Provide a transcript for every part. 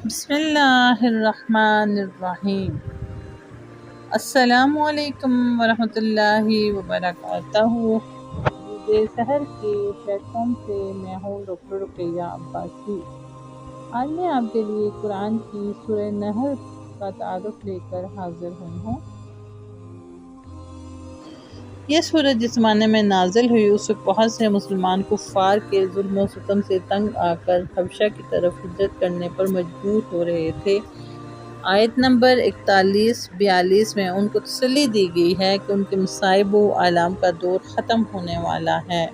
بسم اللہ الرحمن الرحیم۔ السلام علیکم ورحمۃ اللہ وبرکاتہ۔ مجھے سحر کے پلیٹ فارم سے میں ہوں ڈاکٹر رقیہ عباسی۔ آج میں آپ کے لیے قرآن کی سورہ نحل کا تعارف لے کر حاضر ہوئی ہوں۔ یہ سورت جس زمانے میں نازل ہوئی اس وقت بہت سے مسلمان کفار کے ظلم و ستم سے تنگ آ کر حبشہ کی طرف ہجرت کرنے پر مجبور ہو رہے تھے۔ آیت نمبر 41-42 میں ان کو تسلی دی گئی ہے کہ ان کے مصائب و آلام کا دور ختم ہونے والا ہے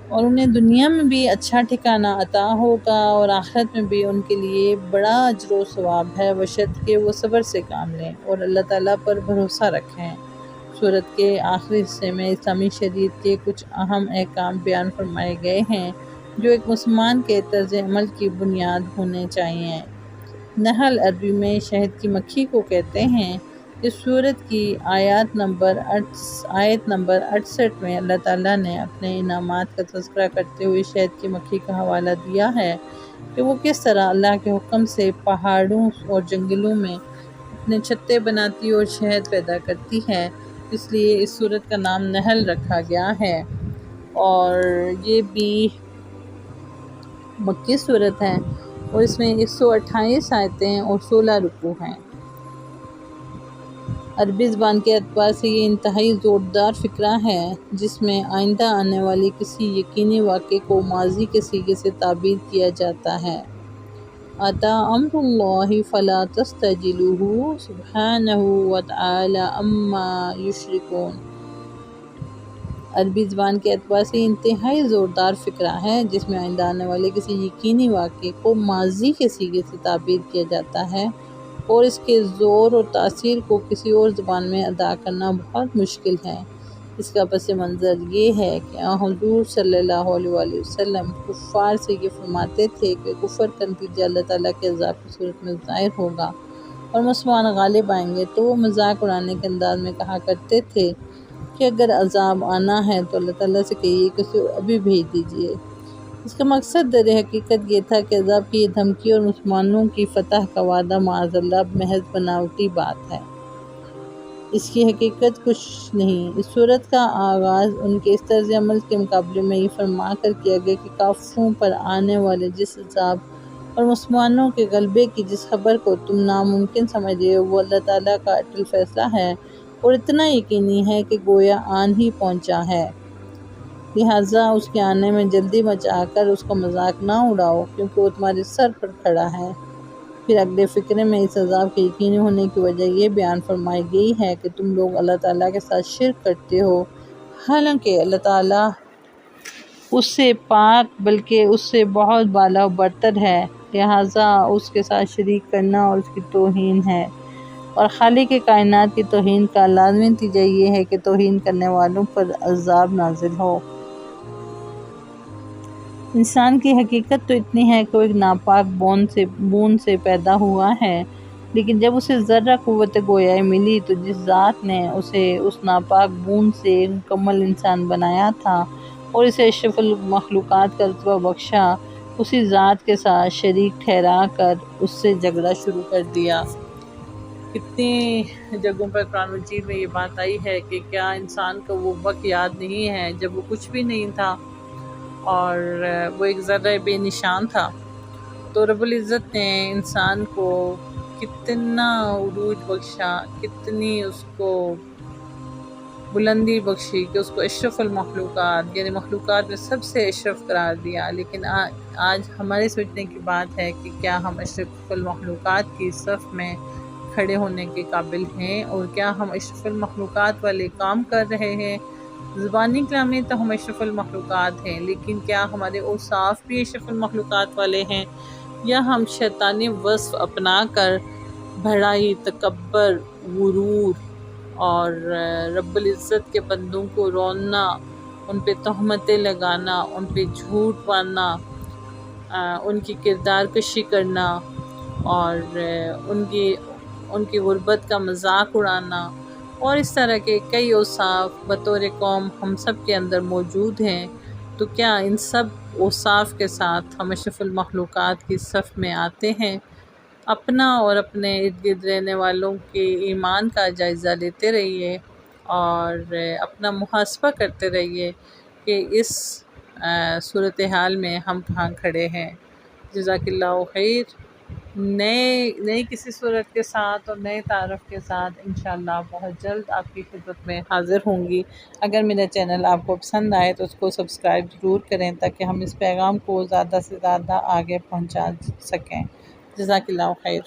اور انہیں دنیا میں بھی اچھا ٹھکانہ عطا ہوگا اور آخرت میں بھی ان کے لیے بڑا اجر و ثواب ہے، بشرطیکہ وہ صبر سے کام لیں اور اللہ تعالیٰ پر بھروسہ رکھیں۔ سورت کے آخری حصے میں اسلامی شریعت کے کچھ اہم احکام بیان فرمائے گئے ہیں جو ایک مسلمان کے طرز عمل کی بنیاد ہونے چاہیے۔ نحل عربی میں شہد کی مکھی کو کہتے ہیں۔ اس سورت کی آیت نمبر 68 میں اللہ تعالیٰ نے اپنے انعامات کا تذکرہ کرتے ہوئے شہد کی مکھی کا حوالہ دیا ہے کہ وہ کس طرح اللہ کے حکم سے پہاڑوں اور جنگلوں میں اپنے چھتے بناتی اور شہد پیدا کرتی ہے، اس لیے اس سورت کا نام نحل رکھا گیا ہے اور یہ بھی مکی سورت ہے اور اس میں 128 آیتیں اور 16 رکوع ہیں۔ عربی زبان کے اعتبار سے یہ انتہائی زوردار فقرہ ہے جس میں آئندہ آنے والی کسی یقینی واقعے کو ماضی کے صیغے سے تعبیر کیا جاتا ہے۔ اتی امر اللہ فلا تستعجلوہ سبحانہ وتعالی عما یشرکون۔ عربی زبان کے اعتبار سے یہ انتہائی زوردار فقرہ ہے جس میں آئندہ آنے والے کسی یقینی واقعے کو ماضی کے صیغے سے تعبیر کیا جاتا ہے اور اس کے زور اور تاثیر کو کسی اور زبان میں ادا کرنا بہت مشکل ہے۔ اس کا پس منظر یہ ہے کہ حضور صلی اللہ علیہ وآلہ وسلم کفار سے یہ فرماتے تھے کہ کفر کا نتیجہ اللہ تعالیٰ کے عذاب کی صورت میں ظاہر ہوگا اور مسلمان غالب آئیں گے، تو وہ مذاق اڑانے کے انداز میں کہا کرتے تھے کہ اگر عذاب آنا ہے تو اللہ تعالیٰ سے کہیے کہ اسے ابھی بھیج دیجیے۔ اس کا مقصد در حقیقت یہ تھا کہ عذاب کی یہ دھمکی اور مسلمانوں کی فتح کا وعدہ معاذ اللہ محض بناوٹی بات ہے، اس کی حقیقت کچھ نہیں۔ اس سورت کا آغاز ان کے اس طرز عمل کے مقابلے میں یہ فرما کر کیا گیا کہ کافروں پر آنے والے جس عذاب اور مسلمانوں کے غلبے کی جس خبر کو تم ناممکن سمجھ رہے ہو وہ اللہ تعالیٰ کا اٹل فیصلہ ہے اور اتنا یقینی ہے کہ گویا آن ہی پہنچا ہے، لہٰذا اس کے آنے میں جلدی مچا کر اس کا مذاق نہ اڑاؤ کیونکہ وہ تمہارے سر پر کھڑا ہے۔ پھر اگلے فقرے میں اس عذاب کے یقینی ہونے کی وجہ یہ بیان فرمائی گئی ہے کہ تم لوگ اللہ تعالیٰ کے ساتھ شرک کرتے ہو، حالانکہ اللہ تعالیٰ اس سے پاک بلکہ اس سے بہت بالا و برتر ہے، لہٰذا اس کے ساتھ شریک کرنا اور اس کی توہین ہے، اور خالق کائنات کی توہین کا لازمی نتیجہ یہ ہے کہ توہین کرنے والوں پر عذاب نازل ہو۔ انسان کی حقیقت تو اتنی ہے کہ وہ ایک ناپاک بوند سے پیدا ہوا ہے، لیکن جب اسے ذرہ قوت گویائی ملی تو جس ذات نے اسے اس ناپاک بوند سے مکمل انسان بنایا تھا اور اسے اشرف المخلوقات کا رتبہ بخشا، اسی ذات کے ساتھ شریک ٹھہرا کر اس سے جھگڑا شروع کر دیا۔ کتنی جگہوں پر قرآن مجید میں یہ بات آئی ہے کہ کیا انسان کو وہ وقت یاد نہیں ہے جب وہ کچھ بھی نہیں تھا اور وہ ایک ذرہ بے نشان تھا، تو رب العزت نے انسان کو کتنا عروج بخشا، کتنی اس کو بلندی بخشی کہ اس کو اشرف المخلوقات یعنی مخلوقات میں سب سے اشرف قرار دیا۔ لیکن آج ہمارے سوچنے کی بات ہے کہ کیا ہم اشرف المخلوقات کی صف میں کھڑے ہونے کے قابل ہیں اور کیا ہم اشرف المخلوقات والے کام کر رہے ہیں؟ زبانی کلامی تو ہم اشرف المخلوقات ہیں، لیکن کیا ہمارے اوصاف بھی اشرف المخلوقات والے ہیں، یا ہم شیطانی وصف اپنا کر بڑائی، تکبر، غرور اور رب العزت کے بندوں کو روننا، ان پہ تہمتیں لگانا، ان پہ جھوٹ باندھنا، ان کی کردار کشی کرنا اور ان کی غربت کا مذاق اڑانا اور اس طرح کے کئی اوصاف بطور قوم ہم سب کے اندر موجود ہیں، تو کیا ان سب اوصاف کے ساتھ ہم اشرف المخلوقات کی صف میں آتے ہیں؟ اپنا اور اپنے ارد گرد رہنے والوں کے ایمان کا جائزہ لیتے رہیے اور اپنا محاسبہ کرتے رہیے کہ اس صورتحال میں ہم کہاں کھڑے ہیں۔ جزاک اللہ خیر۔ نئے کسی صورت کے ساتھ اور نئے تعارف کے ساتھ انشاءاللہ بہت جلد آپ کی خدمت میں حاضر ہوں گی۔ اگر میرا چینل آپ کو پسند آئے تو اس کو سبسکرائب ضرور کریں تاکہ ہم اس پیغام کو زیادہ سے زیادہ آگے پہنچا سکیں۔ جزاک اللہ خیر۔